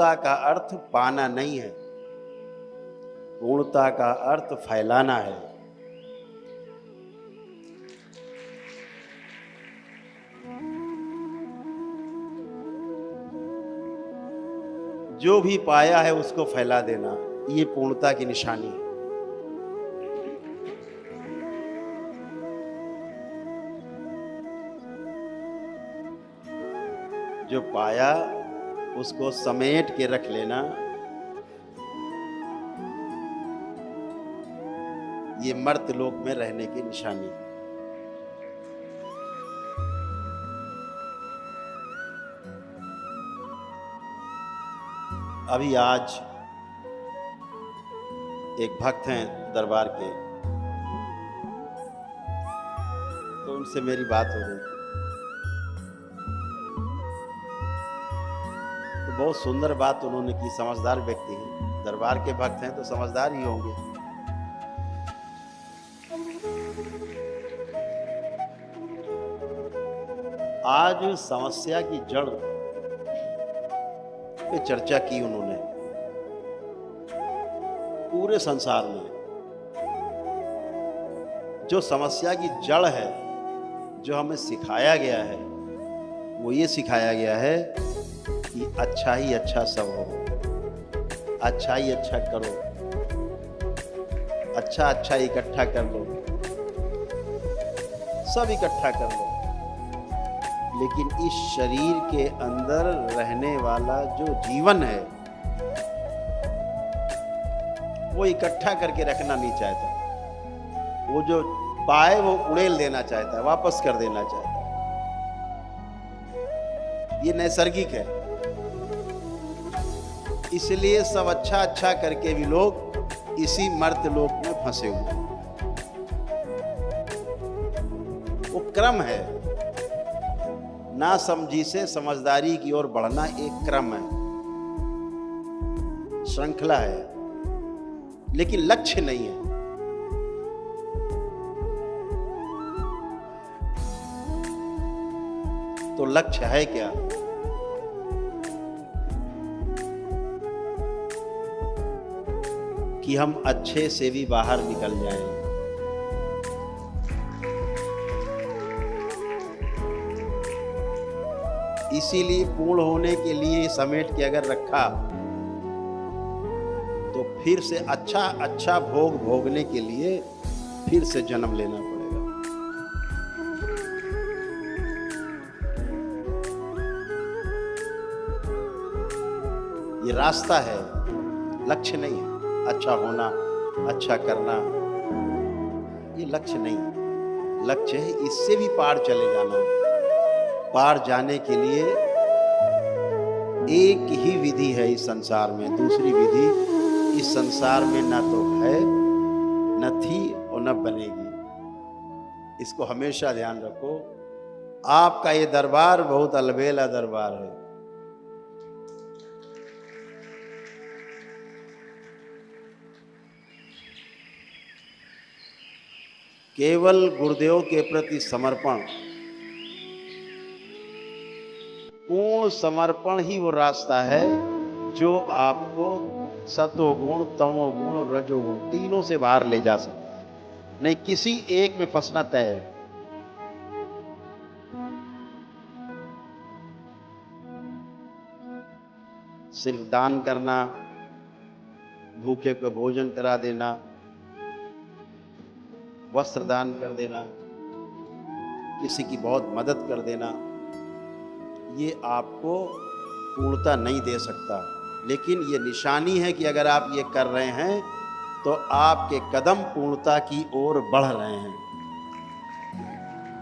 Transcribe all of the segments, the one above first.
पूर्णता का अर्थ पाना नहीं है, पूर्णता का अर्थ फैलाना है। जो भी पाया है उसको फैला देना, ये पूर्णता की निशानी है। जो पाया उसको समेट के रख लेना, ये मर्त्य लोक में रहने की निशानी है। अभी आज एक भक्त हैं दरबार के, तो उनसे मेरी बात हो रही थी, तो बहुत सुंदर बात उन्होंने की। समझदार व्यक्ति हैं, दरबार के भक्त हैं तो समझदार ही होंगे। आज समस्या की जड़ पे चर्चा की उन्होंने। पूरे संसार में जो समस्या की जड़ है, जो हमें सिखाया गया है, वो ये सिखाया गया है कि अच्छा ही अच्छा सब हो, अच्छा ही अच्छा करो, अच्छा अच्छा इकट्ठा कर लो, सब इकट्ठा कर लो। लेकिन इस शरीर के अंदर रहने वाला जो जीवन है, वो इकट्ठा करके रखना नहीं चाहता। वो जो पाए वो उड़ेल देना चाहता है, वापस कर देना चाहता है। ये नैसर्गिक है। इसलिए सब अच्छा अच्छा करके भी लोग इसी मर्त्य लोक में फंसे हुए। वो क्रम है, ना समझी से समझदारी की ओर बढ़ना एक क्रम है, श्रृंखला है, लेकिन लक्ष्य नहीं है। तो लक्ष्य है क्या? कि हम अच्छे से भी बाहर निकल जाएं। इसीलिए पूर्ण होने के लिए समेट के अगर रखा, तो फिर से अच्छा अच्छा भोग भोगने के लिए फिर से जन्म लेना पड़ेगा। ये रास्ता है, लक्ष्य नहीं है। अच्छा होना, अच्छा करना, ये लक्ष्य नहीं है। लक्ष्य है इससे भी पार चले जाना। पार जाने के लिए एक ही विधि है इस संसार में, दूसरी विधि इस संसार में न तो है, न थी और न बनेगी। इसको हमेशा ध्यान रखो। आपका ये दरबार बहुत अलबेला दरबार है। केवल गुरुदेव के प्रति समर्पण, पूर्ण समर्पण ही वो रास्ता है जो आपको सतोगुण, तमोगुण, रजोगुण तीनों से बाहर ले जा सकता है। नहीं, किसी एक में फंसना तय है। सिर्फ दान करना, भूखे को भोजन करा देना, वस्त्र दान कर देना, किसी की बहुत मदद कर देना, ये आपको पूर्णता नहीं दे सकता। लेकिन ये निशानी है कि अगर आप ये कर रहे हैं तो आपके कदम पूर्णता की ओर बढ़ रहे हैं।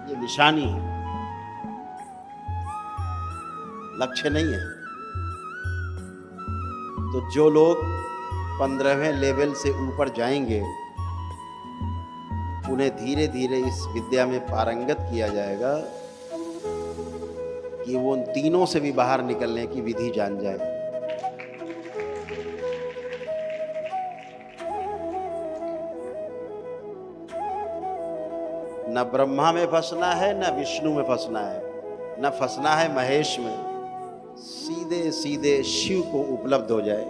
ये निशानी है, लक्ष्य नहीं है। तो जो लोग 15वें लेवल से ऊपर जाएंगे, उन्हें धीरे धीरे इस विद्या में पारंगत किया जाएगा कि वो उन तीनों से भी बाहर निकलने की विधि जान जाए। न ब्रह्मा में फंसना है, न विष्णु में फंसना है, न फंसना है महेश में। सीधे सीधे शिव को उपलब्ध हो जाए,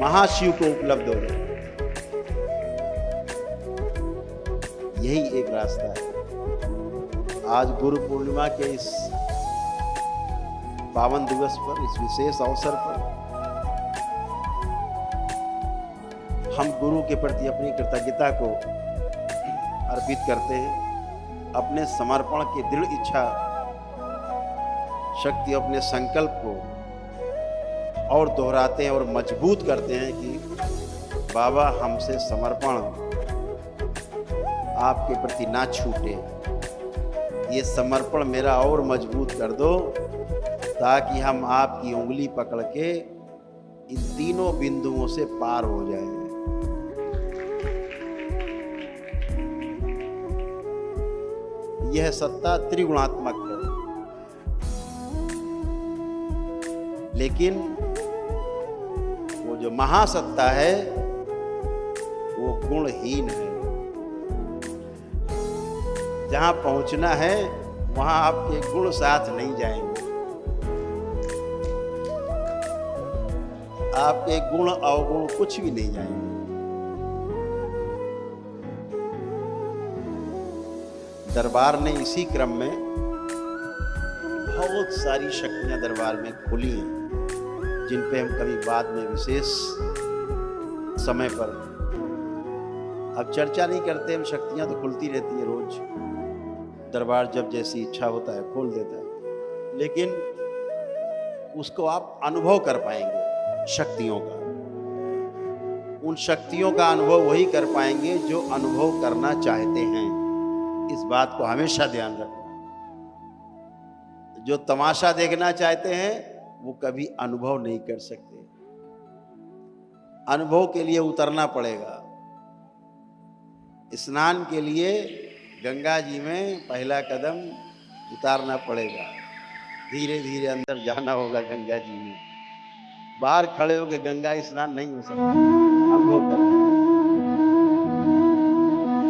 महाशिव को उपलब्ध हो जाए, यही एक रास्ता है। आज गुरु पूर्णिमा के इस पावन दिवस पर, इस विशेष अवसर पर हम गुरु के प्रति अपनी कृतज्ञता को अर्पित करते हैं, अपने समर्पण की दृढ़ इच्छा शक्ति, अपने संकल्प को और दोहराते हैं और मजबूत करते हैं कि बाबा हमसे समर्पण आपके प्रति ना छूटे, ये समर्पण मेरा और मजबूत कर दो ताकि हम आपकी उंगली पकड़ के इन तीनों बिंदुओं से पार हो जाएं। यह सत्ता त्रिगुणात्मक है, लेकिन वो जो महासत्ता है वो गुणहीन है। जहां पहुंचना है वहां आपके गुण साथ नहीं जाएंगे, आपके गुण अवगुण कुछ भी नहीं जाएंगे। दरबार ने इसी क्रम में बहुत सारी शक्तियां दरबार में खुली हैं, जिन पे हम कभी बाद में विशेष समय पर, अब चर्चा नहीं करते हम। शक्तियां तो खुलती रहती है रोज, दरबार जब जैसी इच्छा होता है खोल देता है, लेकिन उसको आप अनुभव कर पाएंगे शक्तियों का। उन शक्तियों का अनुभव वही कर पाएंगे जो अनुभव करना चाहते हैं। इस बात को हमेशा ध्यान रखना। जो तमाशा देखना चाहते हैं वो कभी अनुभव नहीं कर सकते। अनुभव के लिए उतरना पड़ेगा। स्नान के लिए गंगा जी में पहला कदम उतारना पड़ेगा, धीरे धीरे अंदर जाना होगा गंगा जी में। बाहर खड़े होकर गंगा स्नान नहीं हो सकता, अनुभव करना।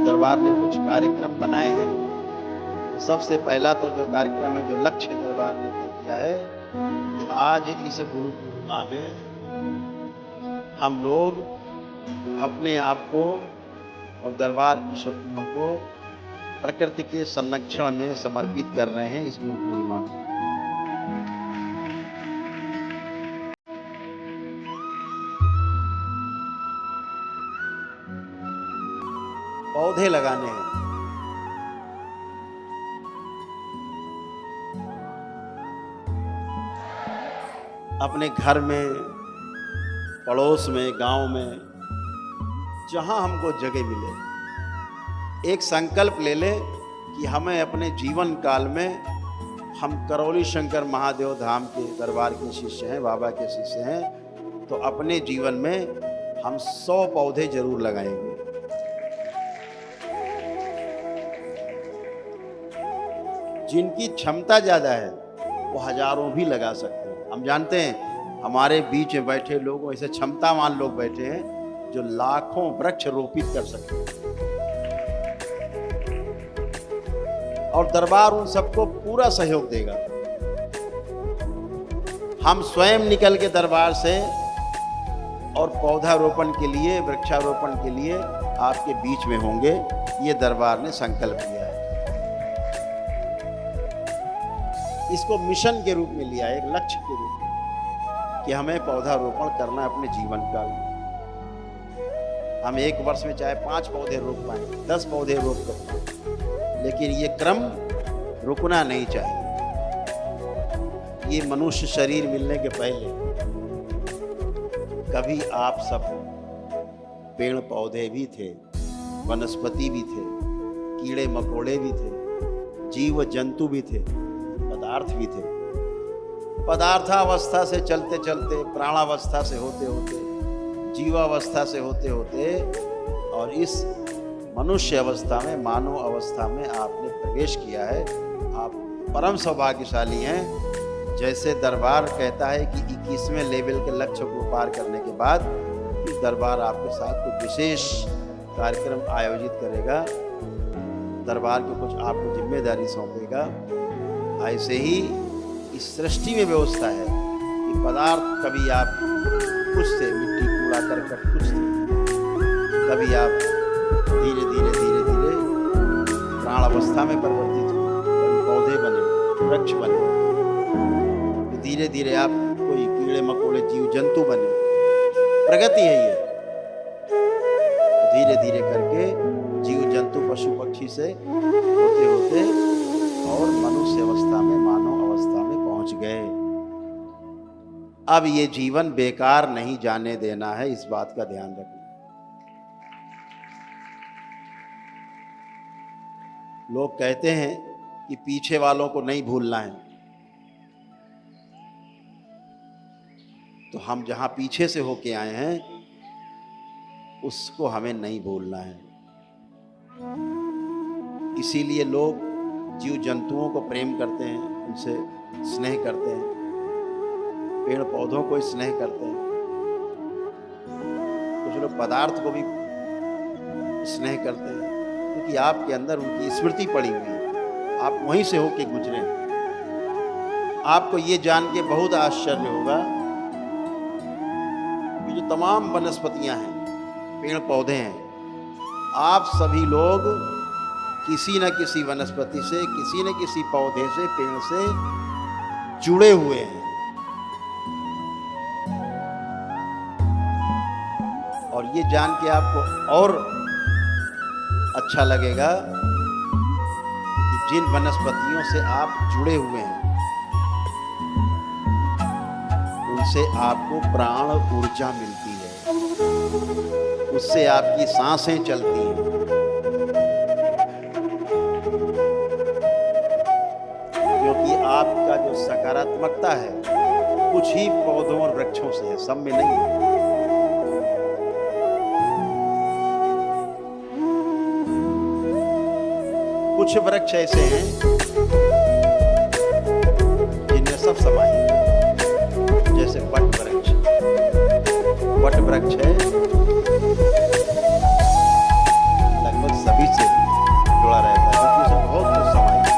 दरबार ने कुछ कार्यक्रम बनाए हैं। सबसे पहला तो जो कार्यक्रम है, जो लक्ष्य दरबार ने किया है, आज इस गुरु पूर्णिमा में हम लोग अपने आप को और दरबार की शक्तियों को प्रकृति के संरक्षण में समर्पित कर रहे हैं इस गुरु पूर्णिमा में। पौधे लगाने हैं। अपने घर में, पड़ोस में, गांव में, जहां हमको जगह मिले, एक संकल्प ले लें कि हमें अपने जीवन काल में, हम करौली शंकर महादेव धाम के दरबार के शिष्य हैं, बाबा के शिष्य हैं, तो अपने जीवन में हम 100 पौधे जरूर लगाएंगे। जिनकी क्षमता ज्यादा है वो हजारों भी लगा सकते हैं। हम जानते हैं हमारे बीच में बैठे लोग ऐसे क्षमतावान लोग बैठे हैं जो लाखों वृक्ष रोपित कर सकते हैं, और दरबार उन सबको पूरा सहयोग देगा। हम स्वयं निकल के दरबार से और पौधारोपण के लिए, वृक्षारोपण के लिए आपके बीच में होंगे। ये दरबार ने संकल्प लिया है। इसको मिशन के रूप में लिया है, एक लक्ष्य के रूप में, कि हमें पौधारोपण करना है अपने जीवन काल में। हम एक वर्ष में चाहे 5 पौधे रोप पाए, 10 पौधे रोप कर पाए, लेकिन ये क्रम रुकना नहीं चाहिए। ये मनुष्य शरीर मिलने के पहले कभी आप सब पेड़ पौधे भी थे, वनस्पति भी थे, कीड़े मकोड़े भी थे, जीव जंतु भी थे, पदार्थ भी थे। पदार्थावस्था से चलते चलते, प्राणावस्था से होते होते, जीवावस्था से होते होते, और इस मनुष्य अवस्था में, मानव अवस्था में आपने प्रवेश किया है। आप परम सौभाग्यशाली हैं। जैसे दरबार कहता है कि 21वें लेवल के लक्ष्य को पार करने के बाद इस दरबार आपके साथ कुछ विशेष कार्यक्रम आयोजित करेगा, दरबार की कुछ आपको जिम्मेदारी सौंपेगा। ऐसे ही इस सृष्टि में व्यवस्था है कि पदार्थ कभी आप कुछ से मिट्टी कूड़ा करकट कुछ से, कभी आप धीरे धीरे धीरे धीरे प्राण अवस्था में परिवर्तित हो, कभी पौधे बने, वृक्ष बने, धीरे धीरे आप कोई कीड़े मकोड़े जीव जंतु बने। प्रगति है ये। धीरे धीरे करके जीव जंतु पशु पक्षी से होते होते और मनुष्य अवस्था में मानव अवस्था में पहुंच गए। अब ये जीवन बेकार नहीं जाने देना है, इस बात का ध्यान रखना। लोग कहते हैं कि पीछे वालों को नहीं भूलना है, तो हम जहां पीछे से होके आए हैं उसको हमें नहीं भूलना है। इसीलिए लोग जीव जंतुओं को प्रेम करते हैं, उनसे स्नेह करते हैं, पेड़ पौधों को स्नेह करते हैं, कुछ लोग पदार्थ को भी स्नेह करते हैं, क्योंकि आपके अंदर उनकी स्मृति पड़ी हुई है, आप वहीं से होके गुजरे हैं। आपको ये जान के बहुत आश्चर्य होगा कि जो तमाम वनस्पतियां हैं, पेड़ पौधे हैं, आप सभी लोग किसी न किसी वनस्पति से, किसी न किसी पौधे से, पेड़ से जुड़े हुए हैं। और ये जान के आपको और अच्छा लगेगा कि जिन वनस्पतियों से आप जुड़े हुए हैं उनसे आपको प्राण ऊर्जा मिलती है, उससे आपकी सांसें चलती हैं। क्योंकि आपका जो सकारात्मकता है कुछ ही पौधों और वृक्षों से है, सब में नहीं है। कुछ वृक्ष ऐसे हैं जिनमें सब समाहित है, जैसे वट वृक्ष। वट वृक्ष है, लगभग सभी से जुड़ा रहता है, क्योंकि उसमें बहुत कुछ समाहित है,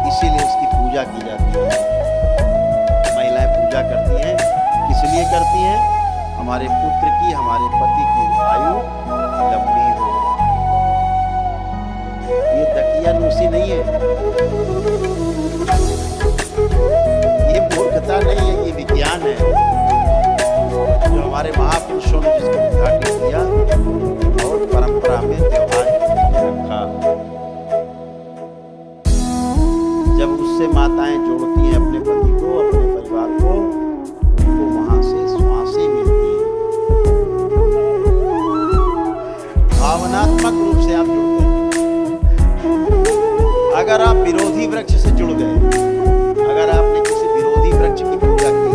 इसीलिए उसकी पूजा की जाती है। महिलाएं पूजा करती हैं, किस लिए करती हैं? हमारे पुत्र की, हमारे पति की आयु लंबी हो। ये दकियानूसी नहीं है, ये मूर्खता नहीं है, ये विज्ञान है जो हमारे महापुरुषों ने जिसको उद्घाटित किया और परंपरा में त्योहार रखा। जब उससे माताएं जोड़ती हैं अपने पति को, अपने परिवार को, उनको वहां से श्वासें मिलती हैं। भावनात्मक रूप से आप जुड़ते हैं। अगर आप विरोधी वृक्ष से जुड़ गए, अगर आपने किसी विरोधी वृक्ष की पूजा की,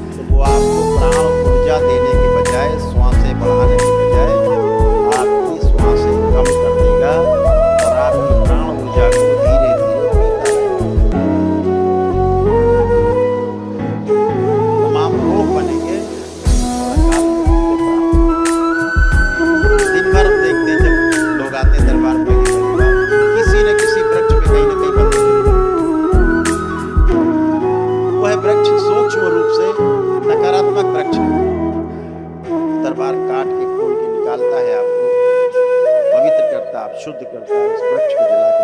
तो वो आपको प्राण ऊर्जा देने के बजाय, श्वासें बढ़ाने के बजाय आपकी श्वासें कम कर देगा और आपकी प्राण ऊर्जा को धीरे धीरे पीता रहेगा। तमाम रोग बनेंगे और दिन भर देखते हैं जब लोग आते हैं दरबार में, किसी न किसी वृक्ष में कहीं न कहीं बंधे। वह वृक्ष सूक्ष्म रूप से नकारात्मक वृक्ष है। दरबार काट के खोल के निकालता है, आपको पवित्र करता है, आप शुद्ध करता है, उस वृक्ष को